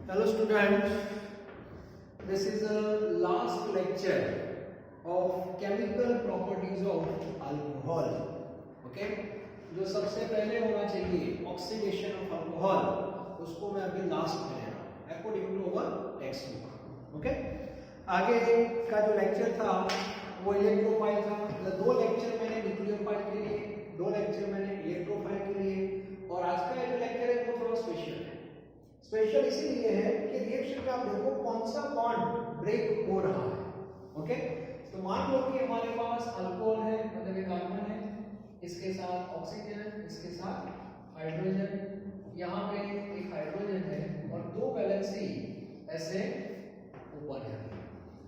Hello students, this is the last lecture of chemical properties of alcohol. Okay, जो सबसे पहले होना चाहिए ऑक्सीडेशन ऑफ अल्कोहल, उसको मैं अभी लास्ट में ले रहा हूँ according to our textbook. Okay, आगे का जो लेक्चर था वो इलेक्ट्रोफाइल था. मतलब दो लेक्चर मैंने न्यूक्लियोफाइल के लिए, दो लेक्चर मैंने इलेक्ट्रोफाइल के लिए, और आज का जो लेक्चर है वो थोड़ा स्पेशल है. स्पेशल इसीलिए है कि रिएक्शन में आप देखो कौन सा बॉन्ड ब्रेक हो रहा है. ओके, तो मान लो कि हमारे पास अल्कोहल है, मतलब एक कार्बन है, इसके साथ ऑक्सीजन, इसके साथ हाइड्रोजन, यहाँ पे एक हाइड्रोजन है और दो वैलेंसी ऐसे ऊपर है.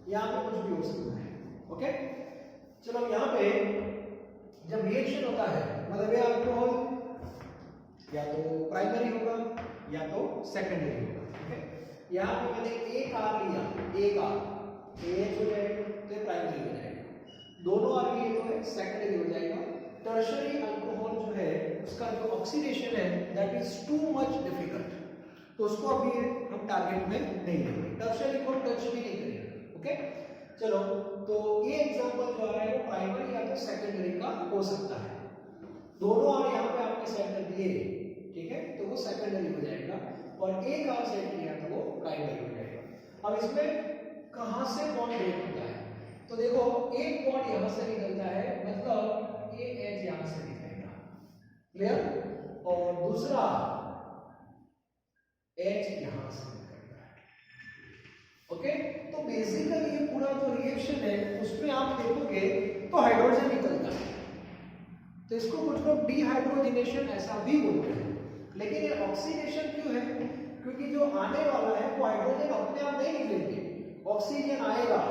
यहाँ पे कुछ भी हो सकता है. ओके, चलो यहाँ पे जब रिएक्शन होता है मतलब ये अल्कोहल या तो प्राइमरी होगा या तो सेकेंडरी होगा. ठीक है, यहाँ पे मैंने एक आर लिया, एक आर एच हो जाएगा तो ये प्राइमरी हो जाएगा, दोनों आर लिए तो है सेकेंडरी हो जाएगा. टर्शरी अल्कोहल जो है उसका जो ऑक्सीडेशन है that is too much difficult, तो उसको अभी हम टारगेट में नहीं लेंगे, टर्शरी को टच भी नहीं करेंगे. ओके, चलो तो ये एग्जांपल जो आ रहा है वो प्राइमरी या तो सेकेंडरी का हो सकता है. दोनों आर यहाँ पे आपने सेट कर दिए, ठीक है, तो वो सेकेंडरी हो जाएगा, और एक आर सेट किया तो वो प्राइमरी हो जाएगा. अब इसमें कहां से बॉन्ड ब्रेक होता है, तो देखो एक बॉन्ड यहां से निकलता है, मतलब ये एच यहां से निकलेगा, क्लियर, और दूसरा एच यहां से निकलता है. ओके, तो बेसिकली ये पूरा जो रिएक्शन है उसमें आप देखोगे तो हाइड्रोजन निकलता है, तो इसको कुछ लोग डिहाइड्रोजिनेशन ऐसा भी बोलते हैं. लेकिन ये ऑक्सीडेशन क्यों है, क्योंकि जो आने वाला है वो हाइड्रोजन अपने आप नहीं निकलेंगे, ऑक्सीजन आएगा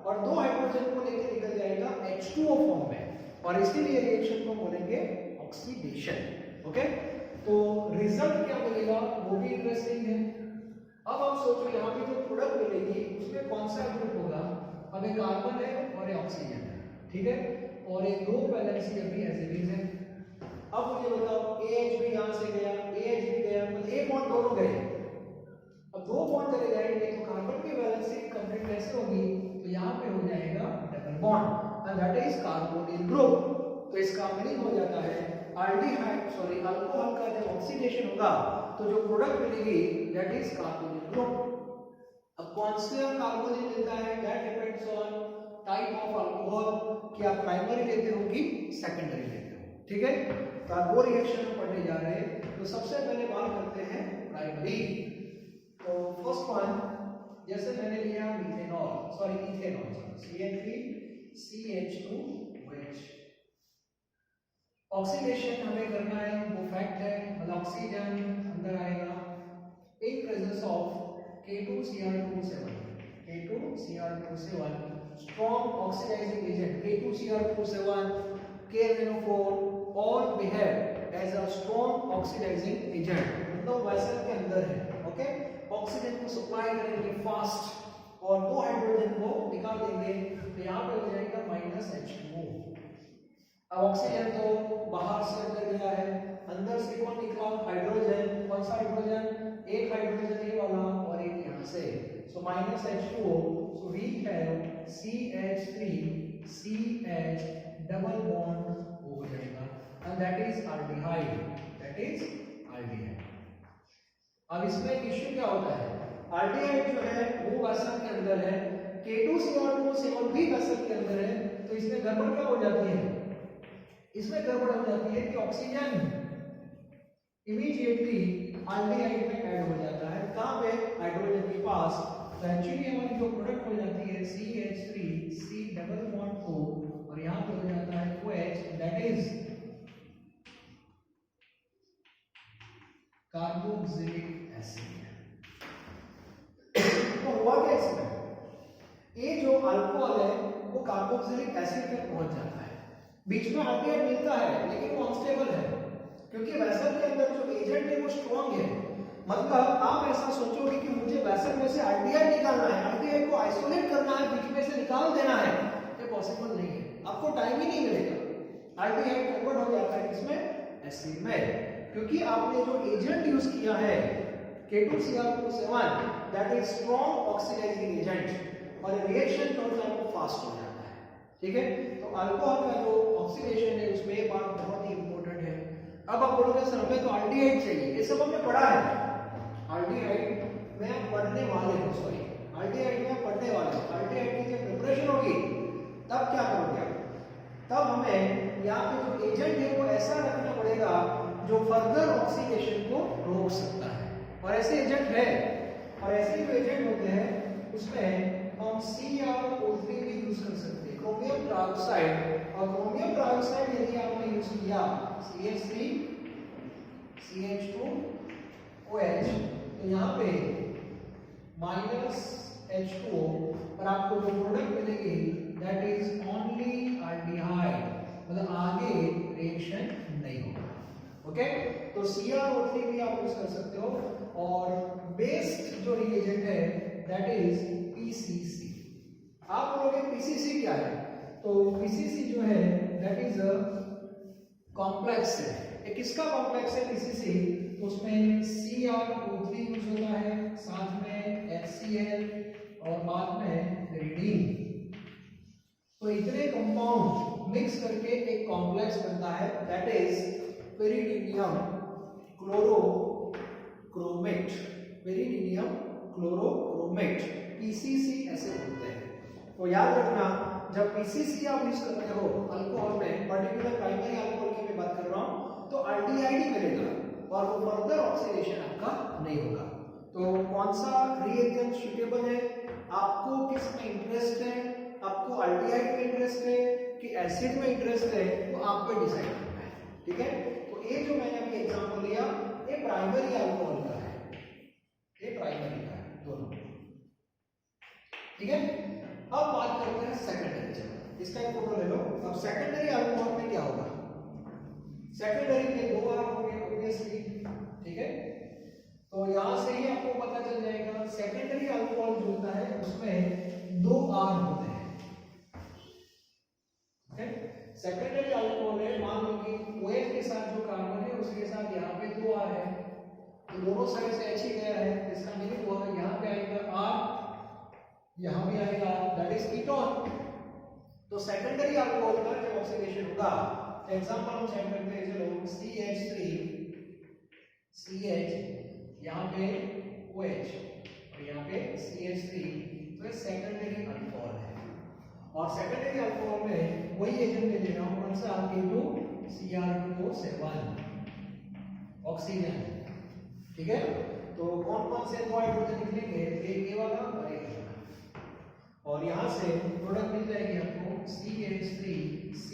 और दो हाइड्रोजन को लेकर निकल जाएगा H2O फॉर्म में, और इसीलिए रिएक्शन को बोलेंगे ऑक्सीडेशन. ओके, तो रिजल्ट क्या मिलेगा वो भी इंटरेस्टिंग है. अब आप सोचो यहाँ पे जो प्रोडक्ट मिलेगी उसमें कौन सा ग्रुप होगा. अब एक कार्बन है और एक ऑक्सीजन है, ठीक है, और एक दो वैलेंसी अभी एज इट इज है. अब मुझे बताओ AH भी यहां से गया, AH भी गया, मतलब एक बॉन्ड दोनों गए. अब दो बॉन्ड चले जाएंगे तो कार्बन की वैलेंसी कंप्लीट कैसे होगी, तो यहाँ पे हो जाएगा double bond and that is carbonyl group. तो इसका मीनिंग हो जाता है अल्कोहल का जब ऑक्सीडेशन होगा तो जो प्रोडक्ट मिलेगी दैट इज कार्बोनिल ग्रुप. अब कौन सा कार्बोनिल मिलता है that depends on type of alcohol, कि आप प्राइमरी लेते हो कि सेकेंडरी लेते हो. ठीक है, तो आप वो रिएक्शन में पढ़ने जा रहे हैं. तो सबसे पहले बात करते हैं प्राइमरी. तो फर्स्ट वन, जैसे मैंने लिया इथेनॉल CH3CH2OH. ऑक्सीडेशन हमें करना है, वो फैक्ट है, मतलब ऑक्सीजन अंदर आएगा in presence of K2Cr2 strong oxidizing agent K2Cr2 KNO4 all behave as a strong oxidizing agent. मतलब वेसल के अंदर है. ओके, ऑक्सीजन को सप्लाई करेंगे फास्ट और दो हाइड्रोजन को निकाल देंगे, तो यहाँ पे हो जाएगा -H2O. अब ऑक्सीजन तो बाहर से अंदर गया है, अंदर से कौन निकला, हाइड्रोजन. कौन सा हाइड्रोजन, एक हाइड्रोजन ये वाला और एक यहाँ से, so -H2O, so we have CH3CH double bond हो जाएगा and that is aldehyde. अब इसमें एक इश्यू क्या होता है, aldehyde जो है वो वेसल के अंदर है, K2Cr2 भी वेसल के अंदर है, तो इसमें गड़बड़ क्या हो जाती है, इसमें गड़बड़ हो जाती है कि ऑक्सीजन इमीडिएटली aldehyde में ऐड हो जाता है. कहां पे, हाइड्रोजन के पास. तो एक्चुअली हमारी जो प्रोडक्ट हो जाती है CH3C डबल बॉन्ड O, और यहां पे हो जाता है OH, that is carboxylic acid. तो हुआ क्या इसमें, ये जो अल्कोहल है वो कार्बोक्सिलिक एसिड तक पहुंच जाता है, बीच में aldehyde मिलता है लेकिन वो अनस्टेबल है, क्योंकि वेसल के अंदर जो एजेंट है वो स्ट्रांग है. मतलब आप ऐसा सोचोगे कि मुझे वेसल में से aldehyde निकालना है, aldehyde को आइसोलेट करना है, बीच में से निकाल देना है, ये पॉसिबल नहीं है, आपको टाइम ही नहीं मिलेगा. aldehyde कन्वर्ट हो जाता है इसमें एसिड में, क्योंकि आपने जो एजेंट यूज किया है K2Cr7 that is strong oxidising agent और रिएक्शन जो होता है वो फास्ट हो जाता है। ठीक है, तो अल्कोहल का जो ऑक्सीडेशन है उसमें ये बात बहुत ही इंपॉर्टेंट है। अब आप बोलोगे सर हमें तो एल्डिहाइड चाहिए, ये सब हमने पढ़ा है, एल्डिहाइड में आप पढ़ने वाले हो, सॉरी एल्डिहाइड में आप पढ़ने वाले हो। एल्डिहाइड की जब प्रिपरेशन होगी तब क्या करोगे आप, तब हमें यहाँ पे जो एजेंट है वो ऐसा रखना पड़ेगा जो फर्दर ऑक्सीडेशन को रोक सकता है, और ऐसे एजेंट है, और ऐसे जो एजेंट होते हैं उसमें हम CrO3 भी यूज कर सकते हैं, क्रोमियम ट्राइऑक्साइड। और क्रोमियम ट्राइऑक्साइड यदि आपने यूज किया CH3 CH2OH तो यहाँ पे -H2O और आपको जो प्रोडक्ट मिलेगी दैट इज ओनली एल्डिहाइड, मतलब आगे रिएक्शन नहीं होगा। ओके, तो CrO3 भी आप यूज कर सकते हो, और बेस्ड जो रिएजेंट है दैट इज PCC। आप बोलोगे PCC क्या है, तो PCC जो है दैट इज अ कॉम्प्लेक्स है। ये किसका कॉम्प्लेक्स है PCC, तो उसमें CrO3 यूज होता है, साथ में HCl और बाद में pyridine। तो इतने कंपाउंड मिक्स करके एक कॉम्प्लेक्स बनता है that is pyridinium chlorochromate, pyridinium chlorochromate, PCC ऐसे बोलते हैं। तो याद रखना जब PCC आप यूज करते हो अल्कोहल में, पर्टिकुलर प्राइमरी अल्कोहल की मैं बात कर रहा हूं, तो एल्डिहाइड ही मिलेगा और वो फर्दर ऑक्सीडेशन आपका नहीं होगा। तो कौन सा रिएजेंट सूटेबल है, आपको किस में इंटरेस्ट है, आपको एल्डिहाइड में इंटरेस्ट है कि एसिड में इंटरेस्ट है, तो आप पे डिसाइड करना है। ठीक है, तो ये जो मैंने अभी एग्जांपल लिया ये प्राइमरी अल्कोहल का है, ये प्राइमरी का है दोनों। ठीक है, अब बात करते हैं सेकेंडरी। चलो इसका एक फोटो ले लो। अब सेकेंडरी अल्कोहल में क्या होगा, सेकेंडरी में 2 R होंगे ऑब्वियसली। ठीक है, तो यहां से ही आपको पता चल जाएगा सेकेंडरी अल्कोहल जो होता है उसमें 2 R होते हैं। ओके, सेकेंडरी अल्कोहल है, मान लो कि OH के साथ जो कार्बन है उसके साथ यहाँ पे 2 R है, तो दोनों साइड से H ही गया है, इसका मीनिंग हुआ यहाँ पे आएगा R, यहाँ भी आएगा, दैट इज कीटोन। तो सेकेंडरी अल्कोहल का जब ऑक्सीडेशन होगा, एग्जांपल हम चेक करते हैं, चलो CH3 CH, यहाँ पे OH और यहाँ पे CH3, तो ये सेकेंडरी अल्कोहल है। और सेकेंडरी अल्कोहल में वही एजेंट ले लेना, कौन सा, K2Cr7 ऑक्सीजन। ठीक है, तो कौन कौन से दो हाइड्रोजन निकलेंगे, एक ये वाला और एक वाला, और यहाँ से प्रोडक्ट मिल जाएगी आपको CH3C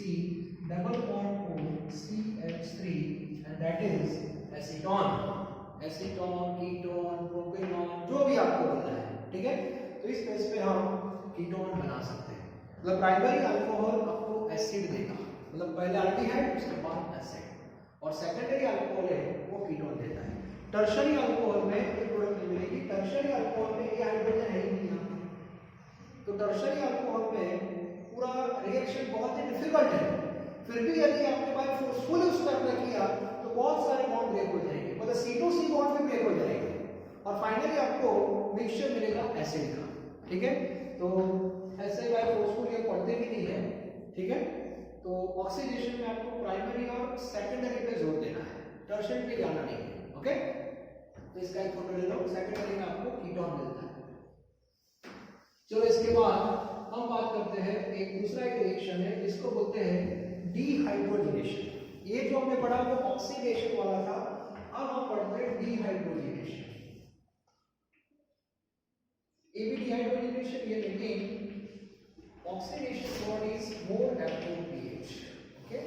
double bond O CH3 and that is acetone. Acetone, ketone, propanone, जो भी आपको बोलना है। ठीक है, तो इस बेस पे हम कीटोन बना सकते हैं। मतलब प्राइमरी अल्कोहल आपको एसिड देगा, मतलब पहले एल्डिहाइड उसके बाद एसिड, और सेकेंडरी अल्कोहल है वो कीटोन देता है। टर्शरी अल्कोहल में एक प्रोडक्ट मिलेगी, टर्शरी अल्कोहल में ये हाइड्रोजन है ही नहीं यहाँ, तो टर्शरी अल्कोहल में पूरा रिएक्शन बहुत ही डिफिकल्ट है, फिर भी यदि आपने बाय फोर्सफुल उसको अप्लाई किया तो बहुत सारे बॉन्ड ब्रेक हो जाएंगे, मतलब C2C बॉन्ड भी ब्रेक हो जाएंगे, और फाइनली आपको मिक्सचर मिलेगा एसिड का। ठीक है, तो ऐसे बाय फोर्सफुल ये पढ़ते भी नहीं है। ठीक है, तो ऑक्सीडेशन में आपको प्राइमरी और सेकेंडरी पे जोर देना है, टर्शरी पे जाना नहीं है। ओके, तो इसका एक फोटो ले लो, सेकेंडरी में आपको कीटोन मिलता है। चलो इसके बाद हम बात करते हैं, एक दूसरा एक रिएक्शन है जिसको बोलते हैं डिहाइड्रोजनेशन। ये जो हमने पढ़ा वो ऑक्सीडेशन वाला था, अब हम पढ़ते हैं डिहाइड्रोजनेशन। ये भी डिहाइड्रोजनेशन, ये लेकिन oxidation word is more appropriate. Okay,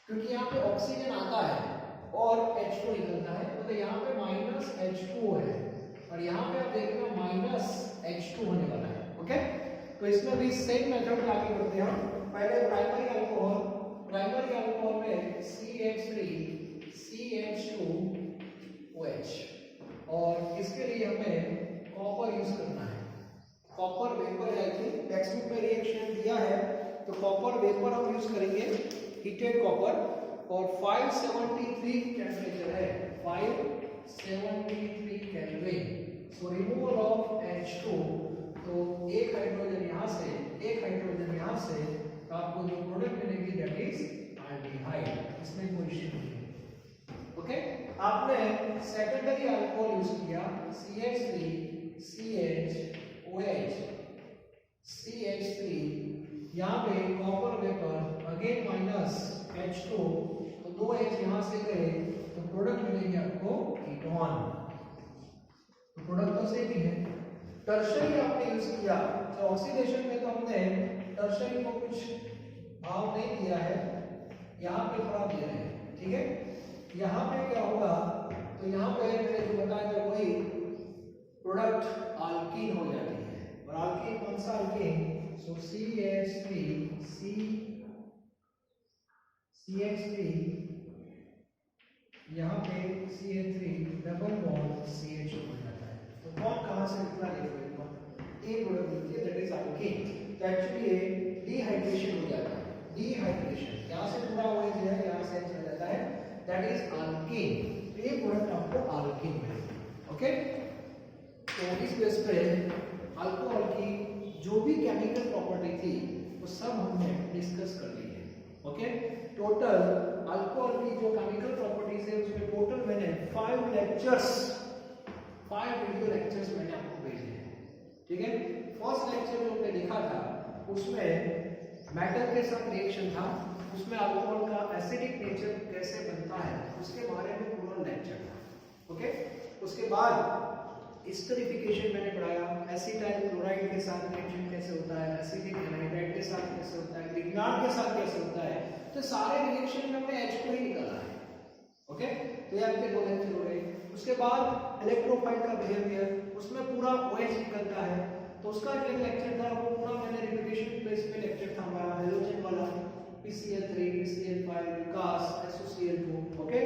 क्योंकि यहाँ पे ऑक्सीजन आता है और H2 निकलता है, मतलब यहाँ पे -H2O है और यहाँ पे आप देखना -H2 होने वाला है। ओके, तो इसमें भी सेम मेथड लागू करते हैं हम। पहले प्राइमरी अल्कोहल में CH3 CH2OH, और इसके लिए हमें कॉपर यूज करना है। कॉपर वेपर है, टेक्स्ट बुक में रिएक्शन दिया है, तो कॉपर वेपर हम यूज करेंगे, हीटेड कॉपर, और 573 टेम्परेचर है, 5 73 kelvin. So removal of H2, तो एक हाइड्रोजन यहाँ से, एक हाइड्रोजन यहाँ से, तो आपको जो प्रोडक्ट मिलेगी दैट इज एल्डिहाइड। इसमें कोई इश्यू नहीं है। ओके, आपने सेकेंडरी अल्कोहल यूज किया CH3 CHOH CH3, यहाँ पे copper vapour again minus H2, तो 2 H यहाँ से गए तो प्रोडक्ट मिलेंगे आपको कीटोन। तो प्रोडक्ट तो सेम ही है। टर्शरी आपने यूज किया तो ऑक्सीडेशन में तो हमने टर्शरी को कुछ भाव नहीं दिया है, यहाँ पे थोड़ा दे रहे हैं, ठीक है। यहाँ पे क्या होगा, तो यहाँ पे मैंने जो बताया था वही प्रोडक्ट अल्कीन हो जाती है। और अल्कीन कौन सा अल्कीन, सो CH3 यहाँ पे CH3 डबल बॉन्ड CH हो जाता है। तो बॉन्ड कहाँ से निकला देखो, एक प्रोडक्ट मिलती है दैट इज अल्कीन। तो एक्चुअली ये डिहाइड्रेशन हो जाता है, डिहाइड्रेशन, यहाँ से पूरा OH है, यहाँ से चला जाता है, दैट इज अल्कीन। तो ये प्रोडक्ट आपको अल्कीन मिलेगा। ओके, तो इस बेस पे अल्कोहल की जो भी केमिकल प्रॉपर्टी थी वो सब हमने डिस्कस कर ली है। ओके, टोटल अल्कोहल की जो केमिकल प्रॉपर्टीज है उसमें टोटल मैंने 5 लेक्चर्स, 5 वीडियो लेक्चर्स मैंने आपको भेजे हैं, ठीक है। फर्स्ट लेक्चर जो हमने देखा था उसमें मेटल के साथ रिएक्शन था, उसमें अल्कोहल का एसिडिक नेचर कैसे बनता है उसके बारे में पूरा लेक्चर था। ओके, उसके बाद एस्टरिफिकेशन मैंने पढ़ाया, एसिटाइल क्लोराइड के साथ रिएक्शन कैसे होता है, एसिटिक एनाइड्राइड के साथ कैसे होता है, लिग्नार्ड के साथ कैसे होता है। तो सारे रिएक्शन में हमने H को ही निकाला है। ओके, तो ये आपके 2 लेक्चर हो गए। उसके बाद इलेक्ट्रोफाइल का बिहेवियर, उसमें पूरा OH निकलता है, तो उसका जो लेक्चर था वो पूरा मैंने रिपीटेशन बेस पे लेक्चर था हमारा हेलोजन वाला, PCl3 PCl5 विकास SOCl2। ओके,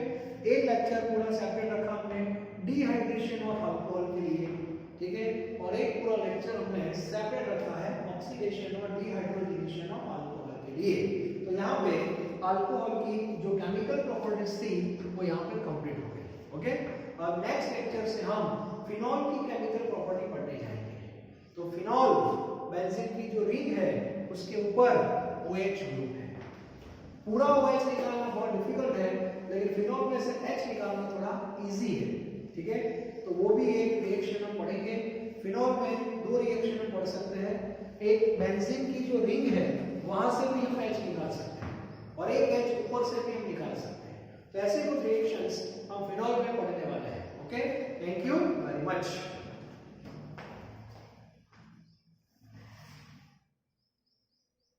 एक लेक्चर पूरा सेपरेट रखा हमने डिहाइड्रेशन ऑफ अल्कोहल के लिए, ठीक है, और एक पूरा लेक्चर हमने सेपरेट रखा है ऑक्सीडेशन और डिहाइड्रोजनेशन ऑफ अल्कोहल के लिए। तो यहाँ पे अल्कोहल की जो केमिकल प्रॉपर्टीज थी वो यहाँ पे कंप्लीट हो गई। ओके, अब नेक्स्ट लेक्चर से हम फिनॉल की केमिकल प्रॉपर्टी पढ़ने जाएंगे। तो फिनॉल बेंजीन की जो रिंग है उसके ऊपर OH ग्रुप है। पूरा OH निकालना बहुत डिफिकल्ट है, लेकिन फिनॉल में से H निकालना थोड़ा इजी है, ठीक है। तो वो भी एक रिएक्शन हम पढ़ेंगे। फिनॉल में 2 रिएक्शन हम पढ़ सकते हैं, एक बेंजीन की जो रिंग है वहां से भी हम H निकाल सकते हैं और एक H ऊपर से भी हम निकाल सकते हैं। तो ऐसे कुछ रिएक्शंस हम फिनॉल में पढ़ने वाले हैं। Okay, thank you very much.